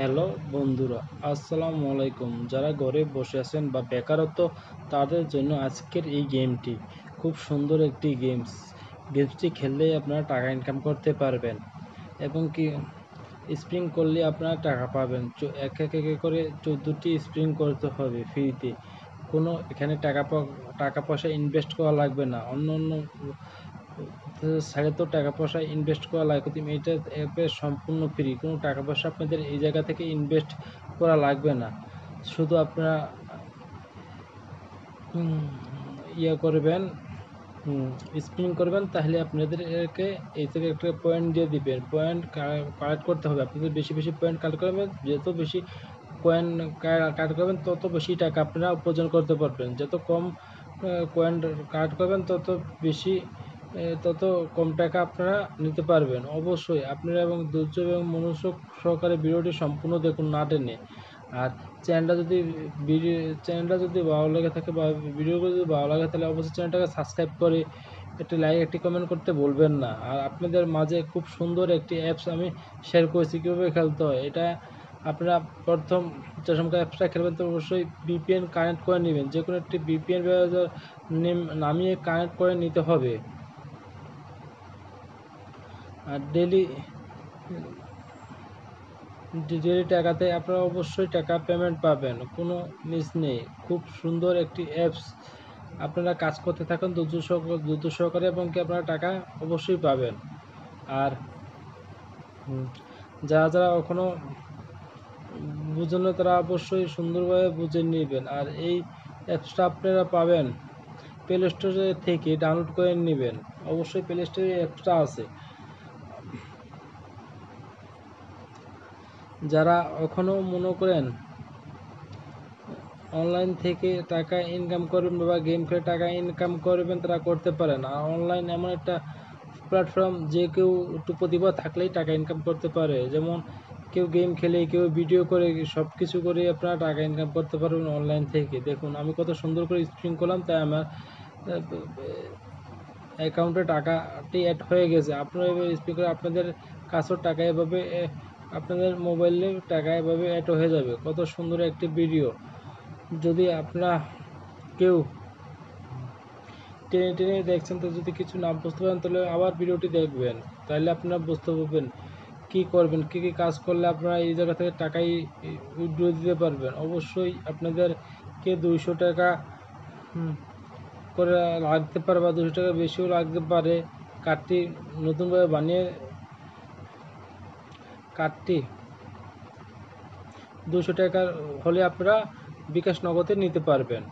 Hello বন্ধুরা, আসসালামু আলাইকুম। যারা ঘরে বসে আছেন বা বেকারত্ব, তাদের জন্য আজকের এই গেমটি খুব সুন্দর একটি গেমসটি খেললেই আপনারা টাকা ইনকাম করতে পারবেন এবং কি স্প্রিং করলে আপনারা টাকা পাবেন। এক এক এক করে 14টি স্প্রিং করতে হবে ফ্রিতে। কোনো এখানে টাকা পয়সা ইনভেস্ট করা লাগবে না। অন্য অন্য সাইডে তো টাকা পয়সা ইনভেস্ট করা লাগে, কিন্তু এটা অ্যাপে সম্পূর্ণ ফ্রি। কোনো টাকা পয়সা আপনাদের এই জায়গা থেকে ইনভেস্ট করা লাগবে না। শুধু আপনারা করবেন, স্পিনিং করবেন, তাহলে আপনাদেরকে এই থেকে একটা পয়েন্ট দিয়ে দিবেন। পয়েন্ট কালেক্ট করতে হবে আপনাদের। বেশি বেশি পয়েন্ট কালেক্ট করবেন, যত বেশি কয়েন কালেক্ট করবেন তত বেশি টাকা আপনারা উপার্জন করতে পারবেন। যত কম কয়েন কালেক্ট করবেন তত কম টাকা আপনারা নিতে পারবেন। অবশ্যই আপনারা এবং ধৈর্য এবং মনোযোগ সহকারে ভিডিওটি সম্পূর্ণ দেখুন, না টেনে। আর চ্যানেলটা যদি ভালো লেগে থাকে বা ভিডিওগুলো যদি ভালো লাগে, তাহলে অবশ্যই চ্যানেলটাকে সাবস্ক্রাইব করে একটি লাইক একটি কমেন্ট করতে বলবেন না। আর আপনাদের মাঝে খুব সুন্দর একটি অ্যাপস আমি শেয়ার করেছি কীভাবে খেলতে হয়। এটা আপনারা প্রথম যে সময় অ্যাপসটা খেলবেন, তো অবশ্যই ভিপিএন কানেক্ট করে নেবেন। যে কোনো একটি ভিপিএন নামিয়ে কানেক্ট করে নিতে হবে। আর ডেলি টাকাতে আপনারা অবশ্যই টাকা পেমেন্ট পাবেন, কোনো মিস নেই। খুব সুন্দর একটি অ্যাপস। আপনারা কাজ করতে থাকুন দ্রুত সহকারে এবং কি আপনারা টাকা অবশ্যই পাবেন। আর যারা যারা এখনও বুঝেন না, তারা অবশ্যই সুন্দরভাবে বুঝে নেবেন। আর এই অ্যাপসটা আপনারা পাবেন প্লে স্টোরে থেকে, ডাউনলোড করে নেবেন। অবশ্যই প্লে স্টোরে অ্যাপসটা আছে। যারা এখনও মনে করেন অনলাইন থেকে টাকা ইনকাম করবেন বা গেম খেলে টাকা ইনকাম করবেন, তারা করতে পারেন। আর অনলাইন এমন একটা প্ল্যাটফর্ম, যে কেউ একটু প্রতিভা থাকলেই টাকা ইনকাম করতে পারে। যেমন কেউ গেম খেলে, কেউ ভিডিও করে, সব কিছু করে আপনারা টাকা ইনকাম করতে পারবেন অনলাইন থেকে। দেখুন আমি কত সুন্দর করে স্প্রিং করলাম, তাই আমার অ্যাকাউন্টে টাকাটি অ্যাড হয়ে গেছে। আপনারা এভাবে স্প্রিং করে আপনাদের কাছেও টাকা এভাবে আপনাদের মোবাইলে টাকা এভাবে অ্যাড হয়ে যাবে। কত সুন্দর একটি ভিডিও। যদি আপনারা কেউ টেনে টেনে দেখছেন, তো যদি কিছু না বুঝতে পারেন, তাহলে আবার ভিডিওটি দেখবেন। তাহলে আপনারা বুঝতে পারবেন কী করবেন, কী কী কাজ করলে আপনারা এই জায়গা থেকে টাকাই উইথড্র দিতে পারবেন। অবশ্যই আপনাদেরকে 200 টাকা করে লাগতে পারে বা 200 টাকা বেশিও লাগতে পারে। কার্ডটি নতুনভাবে বানিয়ে কার্ডটি 200 টাকার হলে আপনারা বিকাশ নগদে নিতে পারবেন।